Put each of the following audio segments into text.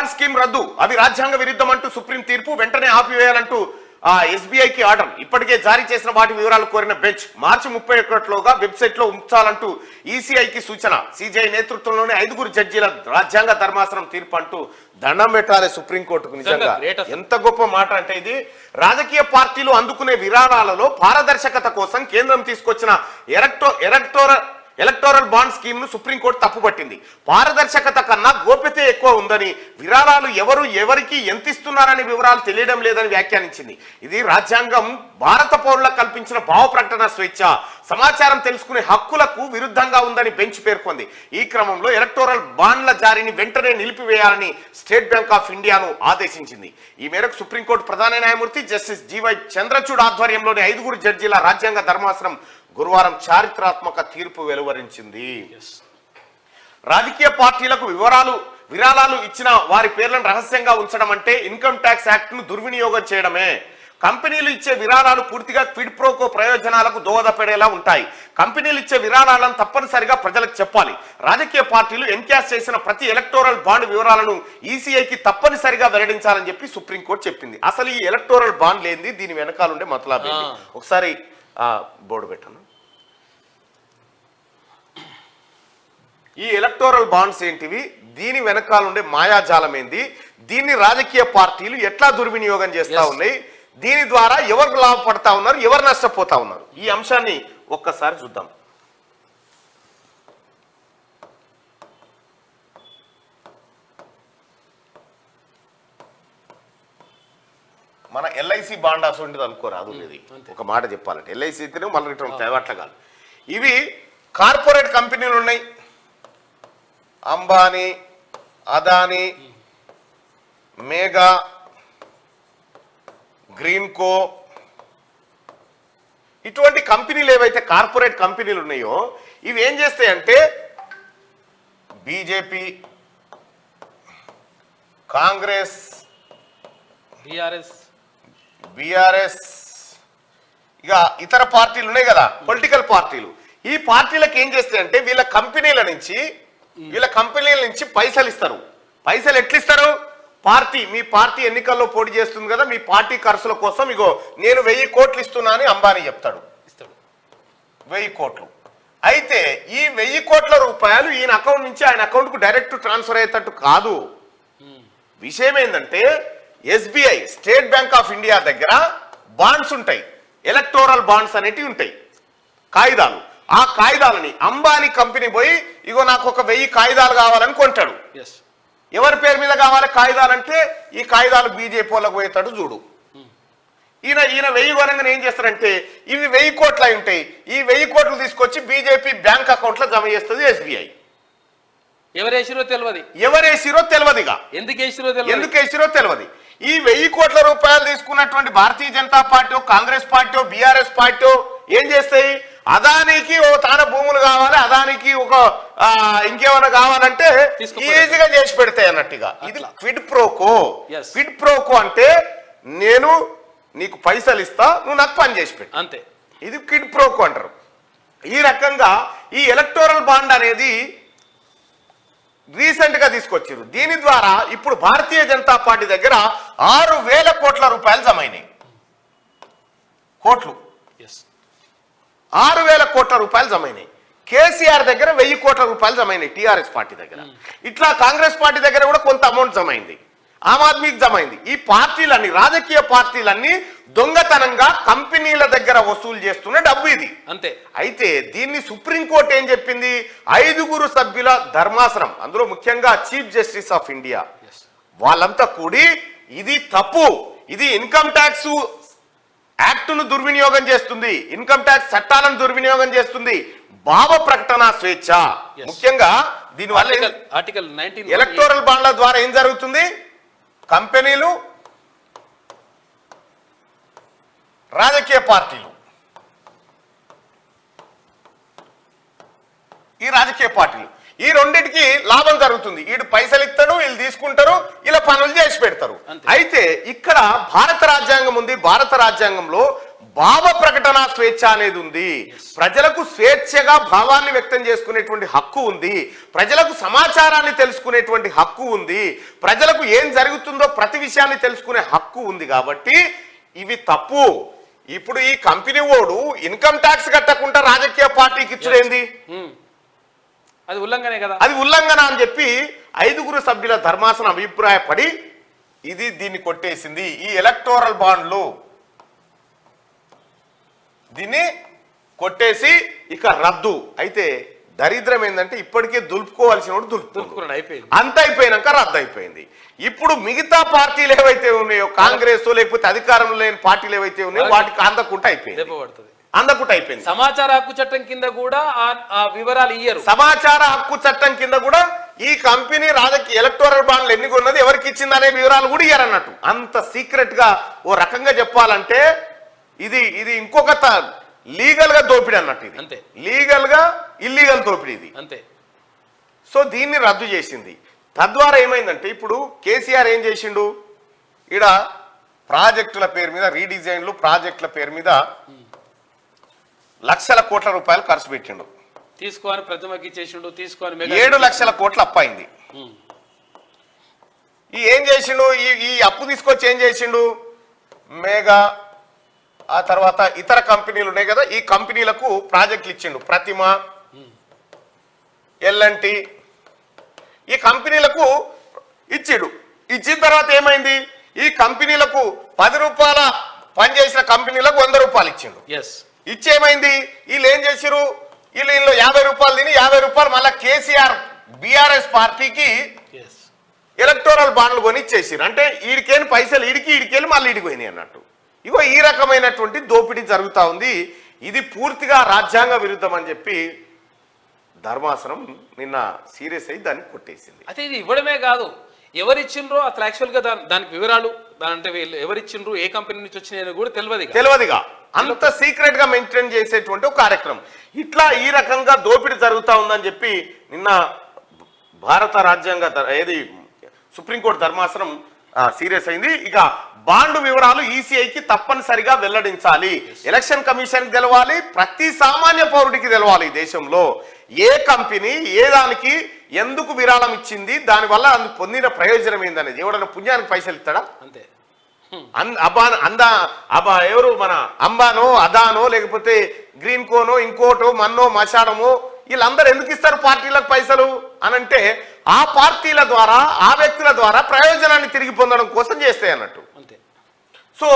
Bond scheme రద్దు, అవి రాజ్యాంగ విరుద్ధం అంటూ సుప్రీం తీర్పు, వెంటనే ఆపివేయాలంటూ ఎస్బీఐకి ఆర్డర్. ఇప్పటికే జారీ చేసిన వాటి వివరాలు కోరిన బెంచ్ మార్చి 31లోగా వెబ్సైట్ లో ఉంచాలంటూ ఈసీఐకి సూచన. సిజేఐ నేతృత్వంలోని 5 జడ్జీల రాజ్యాంగ ధర్మాసనం తీర్పు అంటూ దండం పెట్టాలి సుప్రీంకోర్టుకు. నిజంగా ఎంత గొప్ప మాట అంటే ఇది. రాజకీయ పార్టీలు అందుకునే విరాళాలలో పారదర్శకత కోసం కేంద్రం తీసుకొచ్చిన ఎలక్టోరల్ బాండ్ స్కీమ్ ను సుప్రీంకోర్టు తప్పుపట్టింది. పారదర్శకత కన్నా గోప్యత ఎక్కువ ఉందని, విరాళాలు ఎవరికి ఎంత ఇస్తున్నారనే వివరాలు తెలియడం లేదని వ్యాఖ్యానించింది. ఇది రాజ్యాంగం భారత పౌరులకు కల్పించిన భావ ప్రకటన స్వేచ్ఛ, సమాచారం తెలుసుకునే హక్కులకు విరుద్ధంగా ఉందని బెంచ్ పేర్కొంది. ఈ క్రమంలో ఎలక్టోరల్ బాండ్ల జారీని వెంటనే నిలిపివేయాలని స్టేట్ బ్యాంక్ ఆఫ్ ఇండియాను ఆదేశించింది. ఈ మేరకు సుప్రీంకోర్టు ప్రధాన న్యాయమూర్తి జస్టిస్ జీవై చంద్రచూడ్ ఆధ్వర్యంలోని 5 జడ్జీల రాజ్యాంగ ధర్మాసనం గురువారం చారిత్రాత్మక తీర్పు వెలువరించింది. రాజకీయ పార్టీలకు విరాళాలు ఇచ్చిన వారి పేర్లను రహస్యంగా ఉంచడం అంటే ఇన్కమ్ ట్యాక్స్ యాక్ట్ ను దుర్వినియోగం చేయడమే. కంపెనీలు ఇచ్చే విరాళాలు పూర్తిగా క్విడ్ ప్రోకో ప్రయోజనాలకు దోహదపడేలా ఉంటాయి. కంపెనీలు ఇచ్చే విరాళాలను తప్పనిసరిగా ప్రజలకు చెప్పాలి. రాజకీయ పార్టీలు ఎన్కాష్ చేసిన ప్రతి ఎలక్టోరల్ బాండ్ వివరాలను ఈసీఐకి తప్పనిసరిగా వెల్లడించాలని చెప్పి సుప్రీంకోర్టు చెప్పింది. అసలు ఈ ఎలక్టోరల్ బాండ్ లేనిది దీని వెనకాలండే మతలబ్ ఏంది? ఒకసారి బోర్డు పెట్టాను. ఈ ఎలక్టోరల్ బాండ్స్ ఏంటివి, దీని వెనకాలండే మాయాజాలం ఏంది, దీన్ని రాజకీయ పార్టీలు ఎట్లా దుర్వినియోగం చేస్తా ఉన్నాయి, దీని ద్వారా ఎవరు లాభపడతా ఉన్నారు, ఎవరు నష్టపోతా ఉన్నారు, ఈ అంశాన్ని ఒక్కసారి చూద్దాం. మన ఎల్ఐసి బాండ్ అసలు అనుకోరాదు. ఇది ఒక మాట చెప్పాలంటే ఎల్ఐసి అయితేనే మళ్ళీ అట్లా కాదు. ఇవి కార్పొరేట్ కంపెనీలు ఉన్నాయి, అంబానీ, అదానీ, మేఘా, గ్రీన్కో, ఇటువంటి కంపెనీలు ఏవైతే కార్పొరేట్ కంపెనీలు ఉన్నాయో ఇవి ఏం చేస్తాయంటే బీజేపీ, కాంగ్రెస్, బీఆర్ఎస్ ఇక ఇతర పార్టీలు ఉన్నాయి కదా, పొలిటికల్ పార్టీలు. ఈ పార్టీలకు ఏం చేస్తాయంటే వీళ్ళ కంపెనీల నుంచి పైసలు ఇస్తారు. పైసలు ఎట్లిస్తారు? మీ పార్టీ ఎన్నికల్లో పోటీ చేస్తుంది కదా, మీ పార్టీ ఖర్చుల కోసం ఇగో నేను 1000 కోట్లు ఇస్తున్నా అని అంబానీ చెప్తాడు. 1000 కోట్లు. అయితే ఈ 1000 కోట్ల రూపాయలు ఈయన అకౌంట్ నుంచి ఆయన అకౌంట్ కు డైరెక్ట్ ట్రాన్స్ఫర్ అయ్యేటట్టు కాదు. విషయం ఏంటంటే SBI, state bank of India దగ్గర బాండ్స్ ఉంటాయి, ఎలక్టోరల్ బాండ్స్ అనేటివి ఉంటాయి, కాగితాలు. ఆ కాగితాలని అంబానీ కంపెనీ పోయి ఇగో నాకు ఒక 1000 కాగితాలు కావాలని కొంటాడు. ఎవరి పేరు మీద కావాలి కాగితాలంటే ఈ కాగితాలు బీజేపీ వాళ్ళకు పోయేటాడు చూడు. ఈయన 1000 కొనంగానే ఏం చేస్తారంటే ఇవి 1000 కోట్లు అయి ఉంటాయి. ఈ 1000 కోట్లు తీసుకొచ్చి బీజేపీ బ్యాంక్ అకౌంట్ లో జమ చేస్తుంది ఎస్బీఐ. ఎవరేసిరో తెలియదుగా, ఎందుకు వేసిరో తెలియదు. ఈ 1000 కోట్ల రూపాయలు తీసుకున్నటువంటి Bharatiya Janata party, Congress party, BRS party ఏం చేస్తాయి? అదానికి ఓ తాన భూములు కావాలి, అదానికి ఒక ఇంకేమైనా కావాలంటే ఈజీగా చేసి పెడతాయి అన్నట్టుగా. ఇది క్విడ్ ప్రోకో. క్విడ్ ప్రోకో అంటే నేను నీకు పైసలు ఇస్తా, నువ్వు నాకు పని చేసి పెట్టు, అంతే. ఇది క్విడ్ ప్రోకో అంటారు. ఈ రకంగా ఈ ఎలక్టోరల్ బాండ్ అనేది రీసెంట్ గా తీసుకొచ్చారు. దీని ద్వారా ఇప్పుడు భారతీయ జనతా పార్టీ దగ్గర 6000 కోట్ల రూపాయలు జమైనాయి. 6000 కోట్ల రూపాయలు జమైనాయి. కేసీఆర్ దగ్గర 1000 కోట్ల రూపాయలు జమైనాయి టీఆర్ఎస్ పార్టీ దగ్గర. ఇట్లా కాంగ్రెస్ పార్టీ దగ్గర కూడా కొంత అమౌంట్ జమైంది, ఆమ్ ఆద్మీకి జమైంది. ఈ పార్టీలన్నీ, రాజకీయ పార్టీలన్నీ దొంగతనంగా కంపెనీల దగ్గర వసూలు చేస్తున్న డబ్బు ఇది, అంతే. అయితే దీన్ని సుప్రీంకోర్టు ఏం చెప్పింది? 5 సభ్యుల ధర్మాసనం, అందులో ముఖ్యంగా చీఫ్ జస్టిస్ ఆఫ్ ఇండియా, వాళ్ళంతా కూడి ఇది తప్పు, ఇది ఇన్కమ్ ట్యాక్స్ యాక్టును దుర్వినియోగం చేస్తుంది, ఇన్కమ్ ట్యాక్స్ చట్టాలను దుర్వినియోగం చేస్తుంది, భావ ప్రకటన స్వేచ్ఛ. ముఖ్యంగా దీనివల్ల ఆర్టికల్ 19 ఎలక్టోరల్ బాండ్ల ద్వారా ఏం జరుగుతుంది? కంపెనీలు, రాజకీయ పార్టీలు, ఈ రెండింటికి లాభం జరుగుతుంది. వీడు పైసలు ఇస్తాడు, వీళ్ళు తీసుకుంటారు, ఇలా పనులు చేసి పెడతారు. అంతే. అయితే ఇక్కడ భారత రాజ్యాంగం ఉంది. భారత రాజ్యాంగంలో భావ ప్రకటన స్వేచ్ఛ అనేది ఉంది. ప్రజలకు స్వేచ్ఛగా భావాన్ని వ్యక్తం చేసుకునేటువంటి హక్కు ఉంది. ప్రజలకు సమాచారాన్ని తెలుసుకునేటువంటి హక్కు ఉంది. ప్రజలకు ఏం జరుగుతుందో ప్రతి విషయాన్ని తెలుసుకునే హక్కు ఉంది. కాబట్టి ఇవి తప్పు. ఇప్పుడు ఈ కంపెనీ ఓడు ఇన్కమ్ ట్యాక్స్ కట్టకుండా రాజకీయ పార్టీకి ఇచ్చుడేంది? అది ఉల్లంఘనే కదా. అది ఉల్లంఘన అని చెప్పి 5 సభ్యుల ధర్మాసనం అభిప్రాయపడి దీన్ని కొట్టేసింది. ఈ ఎలక్టోరల్ బాండ్లు దీన్ని కొట్టేసి ఇక రద్దు. అయితే దరిద్రం ఏంటంటే ఇప్పటికే దులుపుకోవాల్సిన దులుపుకున్నాడు, అయిపోయింది. అంత అయిపోయినాక రద్దు అయిపోయింది. ఇప్పుడు మిగతా పార్టీలు ఏవైతే ఉన్నాయో, కాంగ్రెస్ లేకపోతే అధికారంలో లేని పార్టీలు ఏవైతే ఉన్నాయో వాటికి అందకుండా అయిపోయింది. అందకుండా అయిపోయింది. సమాచార హక్కు చట్టం కింద కూడా ఆ వివరాలు ఇయ్యరు. సమాచార హక్కు చట్టం కింద కూడా ఈ కంపెనీ రాజకీయ ఎలక్టోరల్ బాండ్లు ఎన్ని కొన్నది, ఎవరికి ఇచ్చింది అనే వివరాలు కూడా ఇయ్యారన్నట్టు. అంత సీక్రెట్ గా ఓ రకంగా చెప్పాలంటే ఇది ఇంకొక లీగల్ గా దోపిడీ అన్నట్టు. ఇది అంతే, లీగల్ గా ఇల్లీగల్ దోపిడీ ఇది. అంతే. సో దీన్ని రద్దు చేసింది. తద్వారా ఏమైందంటే ఇప్పుడు కేసీఆర్ ఏం చేసిండు, ఈడ ప్రాజెక్టుల పేరు మీద రీడిజైన్లు, ప్రాజెక్టుల పేరు మీద లక్షల కోట్ల రూపాయలు ఖర్చు పెట్టిండు. తీసుకోని ప్రతిమకి చేసిండు, తీసుకొని 7 లక్షల కోట్లు అప్పయింది. ఏం చేసిండు, ఈ అప్పు తీసుకొచ్చి ఏం చేసిండు, మేఘా ఆ తర్వాత ఇతర కంపెనీలు ఉన్నాయి కదా, ఈ కంపెనీలకు ప్రాజెక్టులు ఇచ్చిండు. ప్రతిమ, ఎల్ఎన్టీ, ఈ కంపెనీలకు ఇచ్చిండు. ఇచ్చిన తర్వాత ఏమైంది, ఈ కంపెనీలకు 10 రూపాయల పనిచేసిన కంపెనీలకు 100 రూపాయలు ఇచ్చిండు. ఇచ్చేమైంది, వీళ్ళు ఏం చేసిరు, వీళ్ళు 50 రూపాయలు తిని 50 రూపాయలు మళ్ళీ కేసీఆర్ బీఆర్ఎస్ పార్టీకి ఎలక్టోరల్ బాండ్లు కొని ఇచ్చేసారు. అంటే ఈడికేని పైసలు ఈడికెళ్ళి మళ్ళీ ఈడికి పోయినాయి అన్నట్టు. ఇగో ఈ రకమైనటువంటి దోపిడీ జరుగుతూ ఉంది. ఇది పూర్తిగా రాజ్యాంగ విరుద్ధం అని చెప్పి ధర్మాసనం నిన్న సీరియస్ అయ్యి దాన్ని కొట్టేసింది. అయితే ఇది ఇవ్వడమే కాదు, ఎవరిచ్చిండ్రో అసలు యాక్చువల్గా దానికి వివరాలు, అంటే వీళ్ళు ఎవరిచ్చిండ్రు, ఏ కంపెనీ నుంచి వచ్చినాయని కూడా తెలియదుగా. అంత సీక్రెట్ గా మెయింటైన్ చేసేటువంటి ఒక కార్యక్రమం. ఇట్లా ఈ రకంగా దోపిడీ జరుగుతూ ఉందని చెప్పి నిన్న భారత రాజ్యాంగ సుప్రీంకోర్టు ధర్మాసనం సీరియస్ అయింది. ఇక బాండు వివరాలు ఈసీఐకి తప్పనిసరిగా వెల్లడించాలి. ఎలక్షన్ కమిషన్ కి తెలవాలి, ప్రతి సామాన్య పౌరుడికి తెలవాలి. ఈ దేశంలో ఏ కంపెనీ ఏ దానికి ఎందుకు విరాళం ఇచ్చింది, దానివల్ల అందుకు పొందిన ప్రయోజనం ఏందనేది. ఎవడన్నా పుణ్యానికి పైసలు ఇస్తాడా? అంతే. ఎవరు మన అంబానో అదానో లేకపోతే గ్రీన్ కోనో ఇంకోటో మన్నో మశాడమో వీళ్ళందరూ ఎందుకు ఇస్తారు పార్టీలకు పైసలు అనంటే ఆ పార్టీల ద్వారా ఆ వ్యక్తుల ద్వారా ప్రయోజనాన్ని తిరిగి పొందడం కోసం చేస్తాయి అన్నట్టు. సో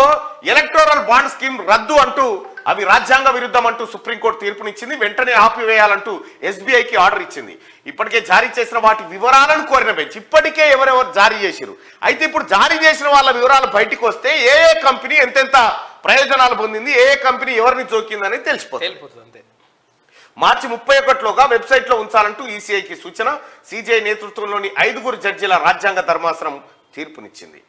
ఎలక్టోరల్ బాండ్ స్కీమ్ రద్దు అంటూ అవి రాజ్యాంగ విరుద్ధం అంటూ సుప్రీంకోర్టు తీర్పునిచ్చింది. వెంటనే ఆపివేయాలంటూ ఎస్బీఐకి ఆర్డర్ ఇచ్చింది. ఇప్పటికే జారీ చేసిన వాటి వివరాలను కోరిన బెంచ్ ఇప్పటికే ఎవరెవరు జారీ చేసిరు. అయితే ఇప్పుడు జారీ చేసిన వాళ్ళ వివరాలు బయటకు వస్తే ఏ కంపెనీ ఎంతెంత ప్రయోజనాలు పొందింది, ఏ కంపెనీ ఎవరిని జోకిందని తెలిసిపోతుంది. మార్చి 31లోగా వెబ్సైట్ లో ఉంచాలంటూ ఈసీఐకి సూచన. సిజేఐ నేతృత్వంలోని 5 జడ్జీల రాజ్యాంగ ధర్మాసనం తీర్పునిచ్చింది.